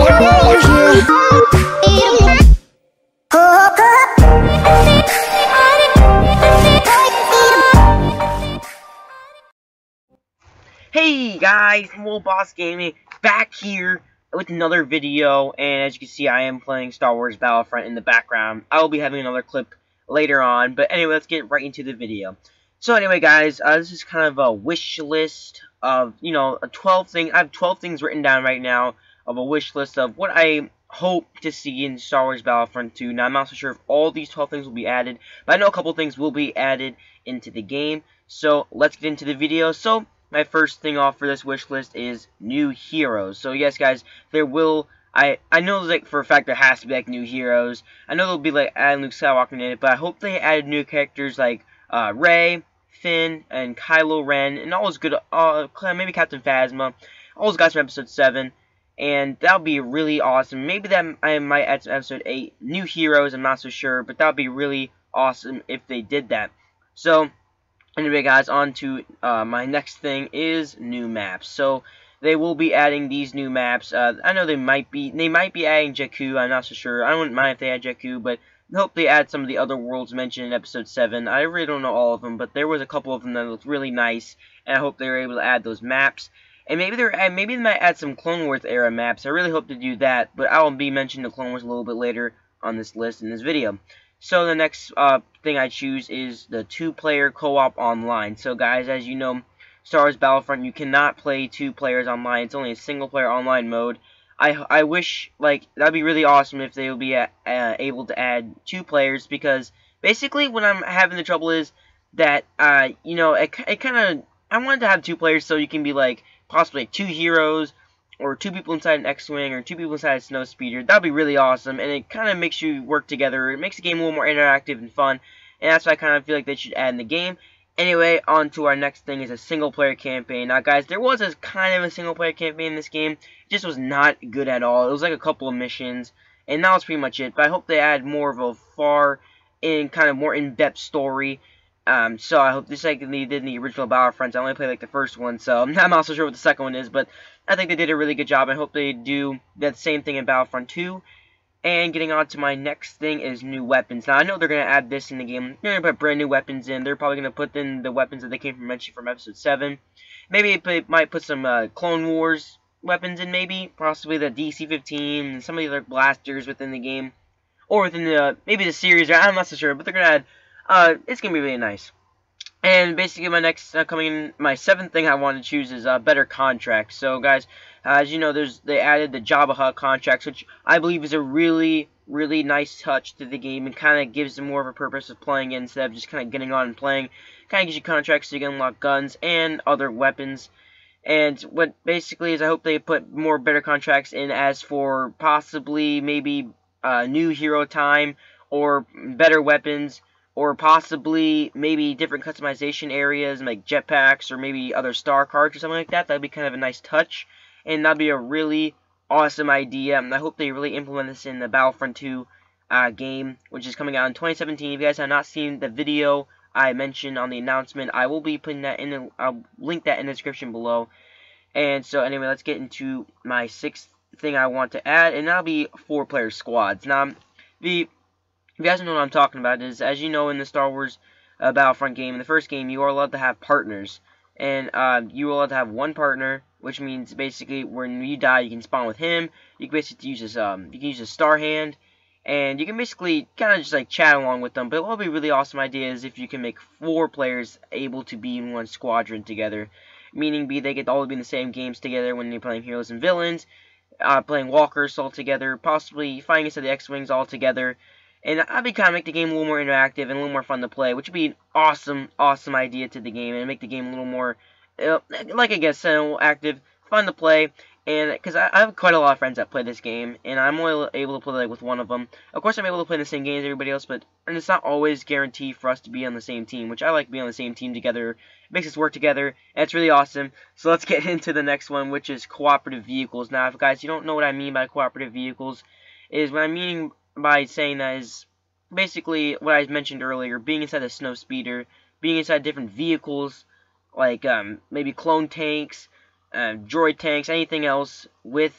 Hey guys, Boss Gaming back here with another video, and as you can see, I am playing Star Wars Battlefront in the background. I will be having another clip later on, but anyway, let's get right into the video. So anyway, guys, this is kind of a wish list of, a 12 thing. I have 12 things written down right now of a wish list of what I hope to see in Star Wars Battlefront 2. Now, I'm not so sure if all these 12 things will be added, but I know a couple things will be added into the game. So let's get into the video. So my first thing off for this wish list is new heroes. So yes, guys, there will. I know, like, for a fact there has to be like new heroes. I know there'll be like adding Luke Skywalker in it, but I hope they added new characters like Rey, Finn, and Kylo Ren, and all those good. Maybe Captain Phasma, all those guys from Episode 7, and that'll be really awesome. Maybe that I might add to Episode 8 new heroes. I'm not so sure, but that'd be really awesome if they did that. So anyway, guys, on to my next thing is new maps. So they will be adding these new maps. I know they might be adding Jakku. I'm not so sure. I wouldn't mind if they add Jakku, but I hope they add some of the other worlds mentioned in Episode 7. I really don't know all of them, but there was a couple of them that looked really nice, and I hope they were able to add those maps. And maybe they might add some Clone Wars era maps. I really hope to do that, but I will be mentioning the Clone Wars a little bit later on this list in this video. So the next thing I choose is the 2-player co-op online. So guys, as you know, Star Wars Battlefront, you cannot play 2 players online. It's only a single-player online mode. I wish, like, that'd be really awesome if they would be able to add 2 players, because basically what I'm having the trouble is that I wanted to have 2 players so you can be like possibly like 2 heroes, or 2 people inside an X-Wing, or 2 people inside a snow speeder. That'd be really awesome, and it kind of makes you work together. It makes the game a little more interactive and fun, and that's what I kind of feel like they should add in the game. Anyway, on to our next thing is a single-player campaign. Now, guys, there was a kind of a single-player campaign in this game. It just was not good at all. It was like a couple of missions, and that was pretty much it. But I hope they add more of a kind of more in-depth story. So I hope, just like they did in the original Battlefront. I only played like the first one, so I'm not so sure what the second one is, but I think they did a really good job. I hope they do that same thing in Battlefront 2. And getting on to my next thing is new weapons. Now, I know they're going to add this in the game. They're going to put brand new weapons in. They're probably going to put in the weapons that they came from mentioned from Episode 7. Maybe they might put some Clone Wars weapons in, maybe. Possibly the DC-15 and some of the other blasters within the game. Or within maybe the series. I'm not so sure, but they're going to add. It's going to be really nice. And basically, my next my 7th thing I want to choose is better contracts. So, guys, as you know, they added the Jabba Hutt contracts, which I believe is a really, really nice touch to the game, and kind of gives them more of a purpose of playing it instead of just kind of getting on and playing. Kind of gives you contracts so you can unlock guns and other weapons. And what basically is, I hope they put more better contracts in as for possibly maybe new hero time, or better weapons, or possibly maybe different customization areas like jetpacks or maybe other star cards or something like that. That'd be kind of a nice touch, and that'd be a really awesome idea. And I hope they really implement this in the Battlefront 2 game, which is coming out in 2017. If you guys have not seen the video I mentioned on the announcement, I will be putting that in. I'll link that in the description below. And so anyway, let's get into my 6th thing I want to add, and that'll be 4-player squads. Now, if you guys don't know what I'm talking about, is, as you know, in the Star Wars Battlefront game, in the first game, you are allowed to have partners. And you are allowed to have one partner, which means basically when you die, you can spawn with him. You can basically use his, Star Hand, and you can basically kind of just like chat along with them. But what would be a really awesome idea is if you can make 4 players able to be in one squadron together. Meaning they get all to be in the same games together when you're playing heroes and villains, playing walkers all together, possibly fighting against the X-Wings all together. And I'd be kind of make the game a little more interactive and a little more fun to play, which would be an awesome, awesome idea to the game, and make the game a little more, like I guess, active, fun to play. And because I have quite a lot of friends that play this game, and I'm only able to play like with one of them. Of course, I'm able to play the same games as everybody else, but it's not always guaranteed for us to be on the same team, which I like being on the same team together. It makes us work together, and it's really awesome. So let's get into the next one, which is cooperative vehicles. Now, if guys, you don't know what I mean by cooperative vehicles, is what I'm meaning by saying that is basically what I mentioned earlier: being inside a snow speeder, being inside different vehicles, like maybe clone tanks, droid tanks, anything else with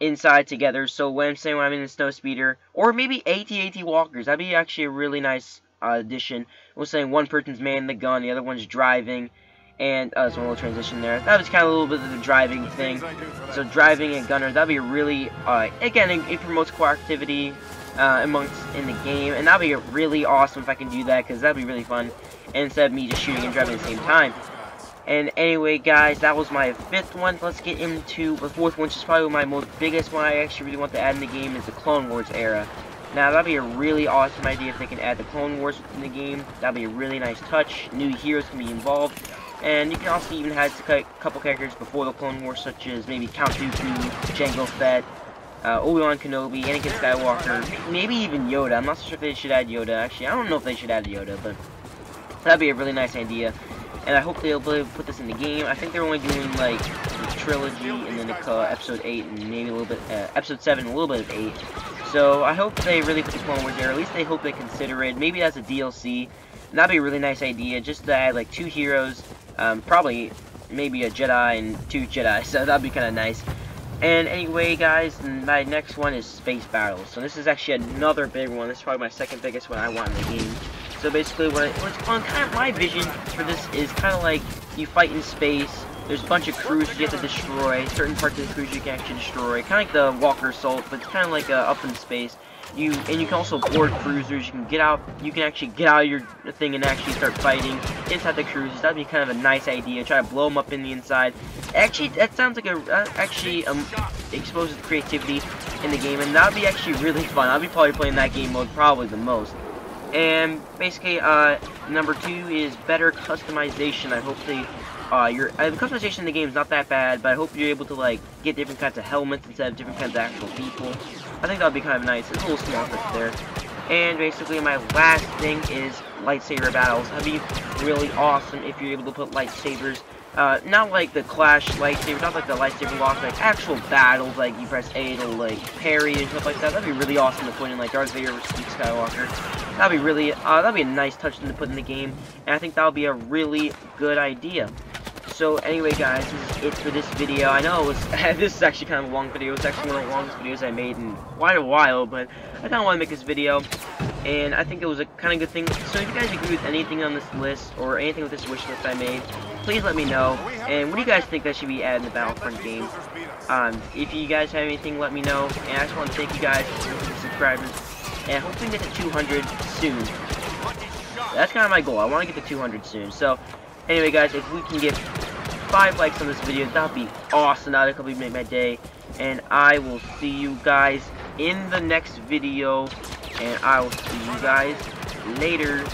inside together. So when I'm in the snow speeder, or maybe AT-AT walkers, that'd be actually a really nice addition. We're saying one person's manning the gun, the other one's driving, and so a little transition there. That was kind of a little bit of the driving thing. So driving and gunner, that'd be really again, it promotes cooperativity amongst in the game, and that'd be really awesome if I can do that, because that'd be really fun. And instead of me just shooting and driving at the same time. And anyway, guys, that was my 5th one. Let's get into the 4th one, which is probably my most biggest one I actually really want to add in the game, is the Clone Wars era. Now, that'd be a really awesome idea if they can add the Clone Wars in the game. That'd be a really nice touch. New heroes can be involved. And you can also even add a couple characters before the Clone Wars, such as maybe Count Dooku, Jango Fett, Obi-Wan Kenobi, Anakin Skywalker, maybe even Yoda. I'm not so sure if they should add Yoda, actually. I don't know if they should add Yoda, but that'd be a really nice idea. And I hope they'll be able to put this in the game. I think they're only doing, like, the trilogy, and then episode 8, and maybe a little bit, episode 7, a little bit of 8. So I hope they really put the Clone Wars there. At least they hope they consider it. Maybe as a DLC. And that'd be a really nice idea, just to add, like, 2 heroes. Probably, maybe a Jedi and 2 Jedi. So that'd be kind of nice. And anyway, guys, my next one is Space Battles. So this is actually another big one. This is probably my 2nd biggest one I want in the game. So basically, what's fun, kind of my vision for this is kind of like you fight in space. There's a bunch of cruisers you have to destroy. Certain parts of the cruiser you can actually destroy. Kind of like the Walker Assault, but it's kind of like up in space. You can also board cruisers. You can get out. You can actually get out of your thing and actually start fighting inside the cruisers. That'd be kind of a nice idea. Try to blow them up in the inside. Actually, that sounds like exposes creativity in the game, and that'd be actually really fun. I'll be probably playing that game mode probably the most. And basically, number 2 is better customization. I hope they, the customization in the game is not that bad, but I hope you're able to, like, get different kinds of helmets instead of different kinds of actual people. I think that would be kind of nice. It's a little small trick there. And basically, my last thing is lightsaber battles. That'd be really awesome if you're able to put lightsabers, not like the Clash lightsaber, not like the lightsaber lock, like actual battles, like you press A to, like, parry and stuff like that. That'd be really awesome to put in, like, Darth Vader versus Luke Skywalker. That'd be really, that'd be a nice touch to put in the game, and I think that would be a really good idea. So anyway, guys, this is it for this video. I know it was, this is actually kind of a long video. It's actually one of the longest videos I made in quite a while, but I kind of want to make this video, and I think it was a kind of good thing. So if you guys agree with anything on this list, or anything with this wish list I made, please let me know. And what do you guys think that should be added in the Battlefront game? If you guys have anything, let me know. And I just want to thank you guys for the subscribers, and I hope we can get to 200 soon. That's kind of my goal. I want to get to 200 soon. So anyway, guys, if we can get 5 likes on this video, that'd be awesome. That'd completely make my day. And I will see you guys in the next video. And I will see you guys later.